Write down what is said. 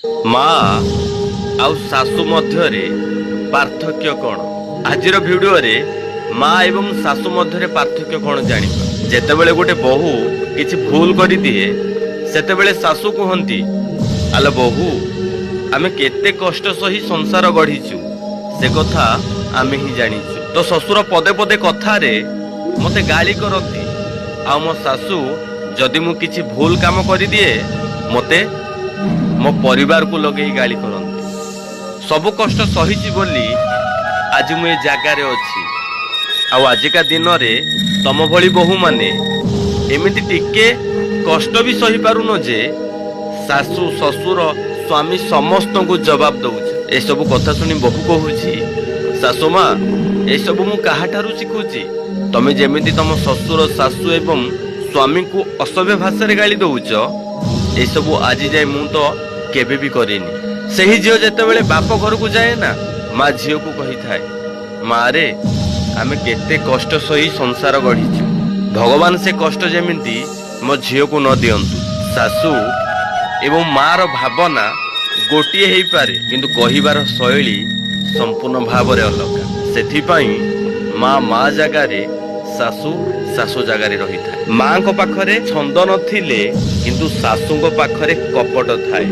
ମା ଆଉ ଶାଶୁ ମଧ୍ୟରେ ପାର୍ଥକ୍ୟ କ'ଣ? ଆଜିର ଭିଡିଓରେ ମା ଏବଂ ଶାଶୁ ମଧ୍ୟରେ ପାର୍ଥକ୍ୟ କ'ଣ ଜାଣିବା। ଯେତେବେଳେ ଗୋଟେ ବୋହୂ କିଛି ଭୁଲ କରିଦିଏ ସେତେବେଳେ ଶାଶୁ କୁହନ୍ତି, ଆଲୋ ବୋହୂ, ଆମେ କେତେ କଷ୍ଟ ସହି ସଂସାର ଗଢିଛୁ ସେ କଥା ଆମେ ହିଁ ଜାଣିଛୁ। ତ ଶ୍ୱଶୁର ପଦେ ପଦେ କଥାରେ ମତେ ଗାଳି କରନ୍ତି, ଆଉ ମୋ ଶାଶୁ ଯଦି ମୁଁ କିଛି ଭୁଲ କାମ କରିଦିଏ ମତେ ମୋ ପରିବାରକୁ ଲଗେଇ ଗାଳି କରନ୍ତି। ସବୁ କଷ୍ଟ ସହିଛି ବୋଲି ଆଜି ମୁଁ ଏ ଜାଗାରେ ଅଛି। ଆଉ ଆଜିକା ଦିନରେ ତମ ଭଳି ବୋହୂମାନେ ଏମିତି ଟିକେ କଷ୍ଟ ବି ସହିପାରୁନ ଯେ ଶାଶୁ ଶ୍ୱଶୁର ସ୍ୱାମୀ ସମସ୍ତଙ୍କୁ ଜବାବ ଦଉଛି। ଏସବୁ କଥା ଶୁଣି ବୋହୂ କହୁଛି, ଶାଶୁ ମା, ଏସବୁ ମୁଁ କାହାଠାରୁ ଶିଖୁଛି? ତମେ ଯେମିତି ତମ ଶ୍ୱଶୁର ଶାଶୁ ଏବଂ ସ୍ୱାମୀଙ୍କୁ ଅସଭ୍ୟ ଭାଷାରେ ଗାଳି ଦଉଛ, ଏସବୁ ଆଜି ଯାଏ ମୁଁ ତ କେବେ ବି କରିନି। ସେହି ଝିଅ ଯେତେବେଳେ ବାପ ଘରକୁ ଯାଏ ନା, ମା ଝିଅକୁ କହିଥାଏ, ମା ରେ, ଆମେ କେତେ କଷ୍ଟ ସହି ସଂସାର ଗଢିଛୁ, ଭଗବାନ ସେ କଷ୍ଟ ଯେମିତି ମୋ ଝିଅକୁ ନ ଦିଅନ୍ତୁ। ଶାଶୁ ଏବଂ ମାର ଭାବନା ଗୋଟିଏ ହେଇପାରେ, କିନ୍ତୁ କହିବାର ଶୈଳୀ ସମ୍ପୂର୍ଣ୍ଣ ଭାବରେ ଅଲଗା। ସେଥିପାଇଁ ମା ଜାଗାରେ, ଶାଶୁ ଶାଶୁ ଜାଗାରେ ରହିଥାଏ। ମାଙ୍କ ପାଖରେ ଛନ୍ଦ ନଥିଲେ କିନ୍ତୁ ଶାଶୁଙ୍କ ପାଖରେ କପଟ ଥାଏ।